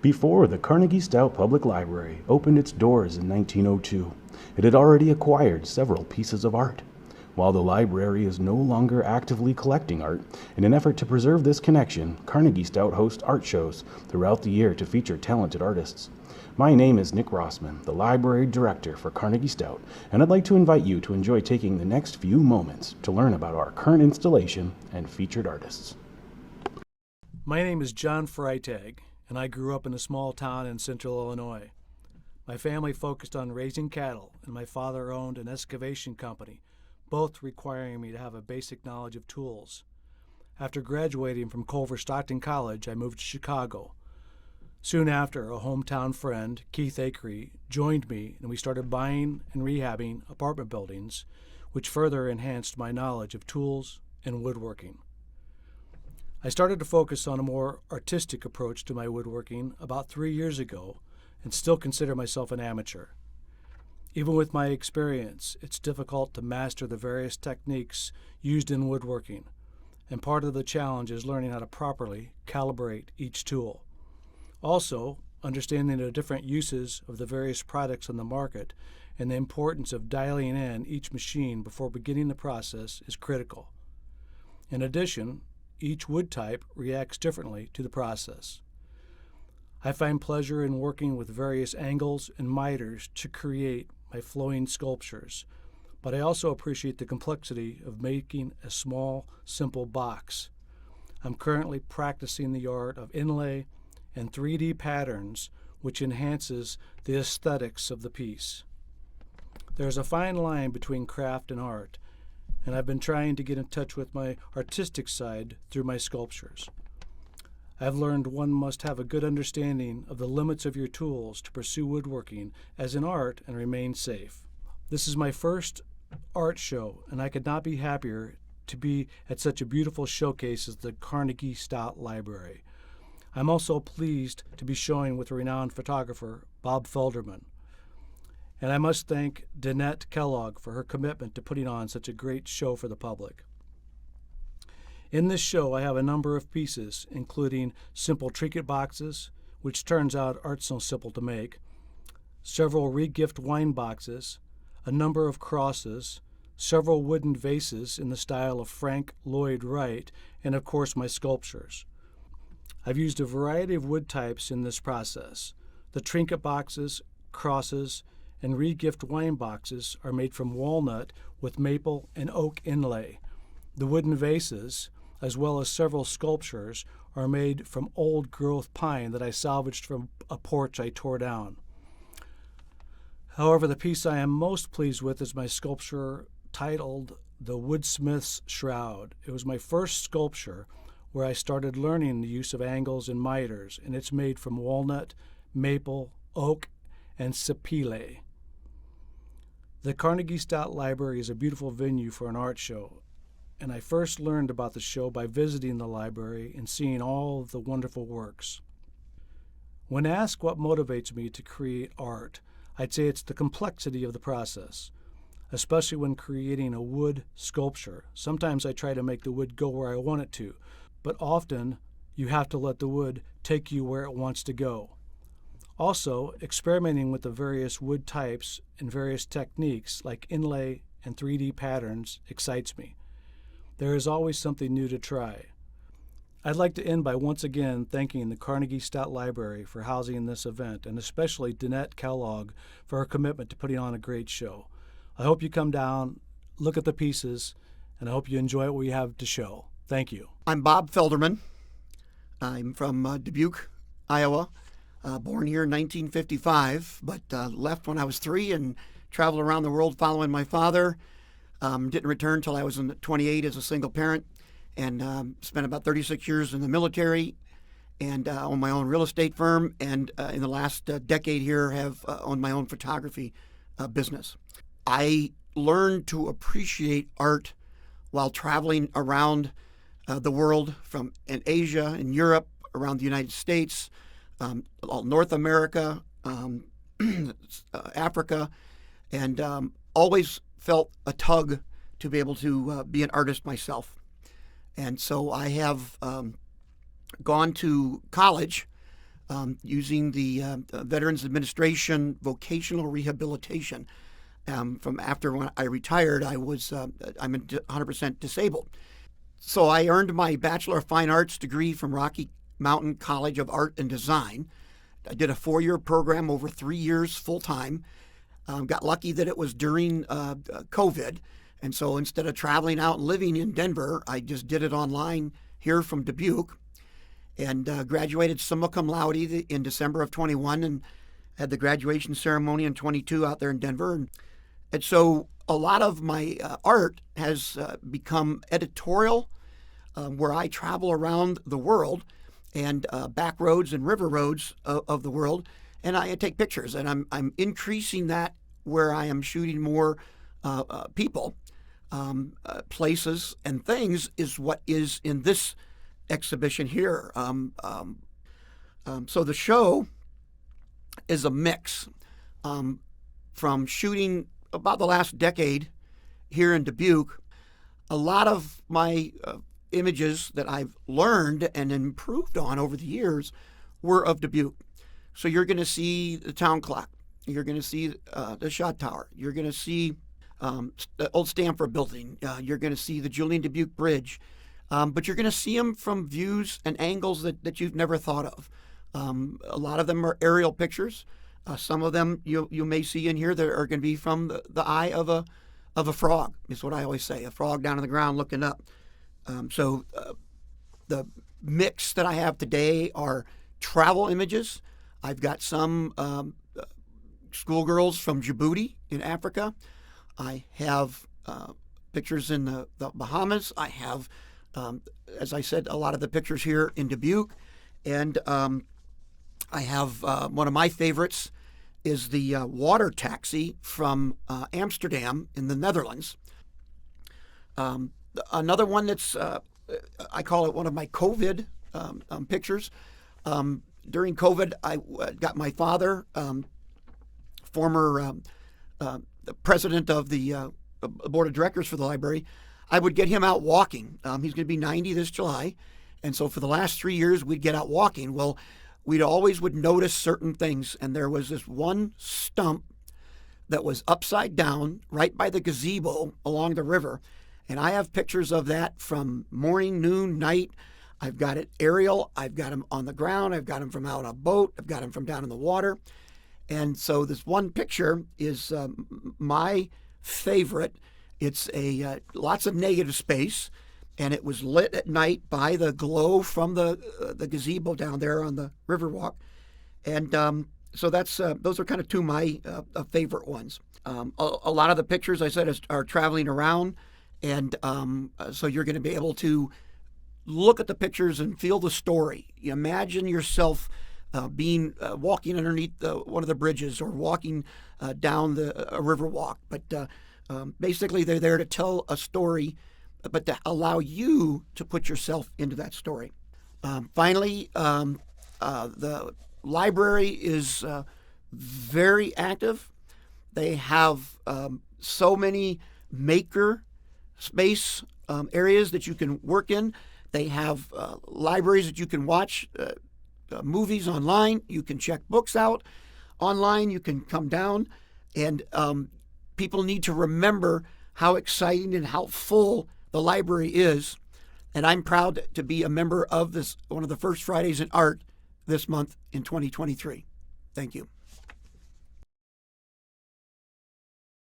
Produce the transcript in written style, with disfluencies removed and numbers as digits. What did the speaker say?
Before the Carnegie-Stout Public Library opened its doors in 1902, it had already acquired several pieces of art. While the library is no longer actively collecting art, in an effort to preserve this connection, Carnegie-Stout hosts art shows throughout the year to feature talented artists. My name is Nick Rossman, the Library Director for Carnegie-Stout, and I'd like to invite you to enjoy taking the next few moments to learn about our current installation and featured artists. My name is John Freitag, and I grew up in a small town in central Illinois. My family focused on raising cattle, and my father owned an excavation company, both requiring me to have a basic knowledge of tools. After graduating from Culver Stockton College, I moved to Chicago. Soon after, a hometown friend, Keith Akery, joined me, and we started buying and rehabbing apartment buildings, which further enhanced my knowledge of tools and woodworking. I started to focus on a more artistic approach to my woodworking about 3 years ago and still consider myself an amateur. Even with my experience, it's difficult to master the various techniques used in woodworking, and part of the challenge is learning how to properly calibrate each tool. Also, understanding the different uses of the various products on the market and the importance of dialing in each machine before beginning the process is critical. In addition, each wood type reacts differently to the process. I find pleasure in working with various angles and miters to create my flowing sculptures, but I also appreciate the complexity of making a small, simple box. I'm currently practicing the art of inlay and 3D patterns, which enhances the aesthetics of the piece. There's a fine line between craft and art, and I've been trying to get in touch with my artistic side through my sculptures. I've learned one must have a good understanding of the limits of your tools to pursue woodworking as an art and remain safe. This is my first art show, and I could not be happier to be at such a beautiful showcase as the Carnegie-Stout Library. I'm also pleased to be showing with renowned photographer Bob Felderman. And I must thank Danette Kellogg for her commitment to putting on such a great show for the public. In this show, I have a number of pieces, including simple trinket boxes, which turns out aren't so simple to make, several regift wine boxes, a number of crosses, several wooden vases in the style of Frank Lloyd Wright, and of course my sculptures. I've used a variety of wood types in this process. The trinket boxes, crosses, and regift wine boxes are made from walnut with maple and oak inlay. The wooden vases, as well as several sculptures, are made from old-growth pine that I salvaged from a porch I tore down. However, the piece I am most pleased with is my sculpture titled The Woodsmith's Shroud. It was my first sculpture where I started learning the use of angles and miters, and it's made from walnut, maple, oak, and sapele. The Carnegie-Stout Library is a beautiful venue for an art show, and I first learned about the show by visiting the library and seeing all of the wonderful works. When asked what motivates me to create art, I'd say it's the complexity of the process, especially when creating a wood sculpture. Sometimes I try to make the wood go where I want it to, but often you have to let the wood take you where it wants to go. Also, experimenting with the various wood types and various techniques like inlay and 3D patterns excites me. There is always something new to try. I'd like to end by once again thanking the Carnegie-Stout Library for housing this event, and especially Danette Kellogg for her commitment to putting on a great show. I hope you come down, look at the pieces, and I hope you enjoy what we have to show. Thank you. I'm Bob Felderman. I'm from Dubuque, Iowa. Born here in 1955, but left when I was 3 and traveled around the world following my father. Didn't return until I was 28 as a single parent, and spent about 36 years in the military and owned my own real estate firm, and in the last decade here have owned my own photography business. I learned to appreciate art while traveling around the world, from in Asia and Europe, around the United States, North America, Africa, and always felt a tug to be able to be an artist myself. And so I have gone to college using the Veterans Administration vocational rehabilitation. From after when I retired, I'm 100% disabled. So I earned my Bachelor of Fine Arts degree from Rocky Mountain College of Art and Design. I did a 4-year program over 3 years full-time. Got lucky that it was during COVID. And so instead of traveling out and living in Denver, I just did it online here from Dubuque, and graduated summa cum laude in December of 21 and had the graduation ceremony in 22 out there in Denver. And so a lot of my art has become editorial, where I travel around the world and back roads and river roads of the world, and I take pictures. And I'm increasing that where I am shooting more people, places, and things is what is in this exhibition here. So the show is a mix from shooting about the last decade here in Dubuque. A lot of my images that I've learned and improved on over the years were of Dubuque. So you're going to see the town clock. You're going to see the shot tower. You're going to see the old Stanford building. You're going to see the Julian Dubuque Bridge. But you're going to see them from views and angles that you've never thought of. A lot of them are aerial pictures. Some of them you may see in here that are going to be from the eye of a frog, is what I always say, a frog down on the ground looking up. So the mix that I have today are travel images. I've got some schoolgirls from Djibouti in Africa. I have pictures in the Bahamas. I have, as I said, a lot of the pictures here in Dubuque. And I have one of my favorites is the water taxi from Amsterdam in the Netherlands. Another one that's, I call it one of my COVID pictures. During COVID, I got my father, former president of the board of directors for the library. I would get him out walking. He's going to be 90 this July. And so for the last 3 years, we'd get out walking. Well, we'd always would notice certain things. And there was this one stump that was upside down right by the gazebo along the river. And I have pictures of that from morning, noon, night. I've got it aerial. I've got them on the ground. I've got them from out on a boat. I've got them from down in the water. And so this one picture is my favorite. It's a lots of negative space, and it was lit at night by the glow from the gazebo down there on the Riverwalk. And so that's those are kind of two of my favorite ones. A lot of the pictures I said are traveling around, and so you're going to be able to look at the pictures and feel the story. You imagine yourself being walking underneath one of the bridges or walking down a river walk. But basically, they're there to tell a story, but to allow you to put yourself into that story. Finally, the library is very active. They have so many maker space areas that you can work in. They have libraries that you can watch movies online. You can check books out online. You can come down, and people need to remember how exciting and how full the library is. And I'm proud to be a member of this, one of the first Fridays in Art this month in 2023. Thank you.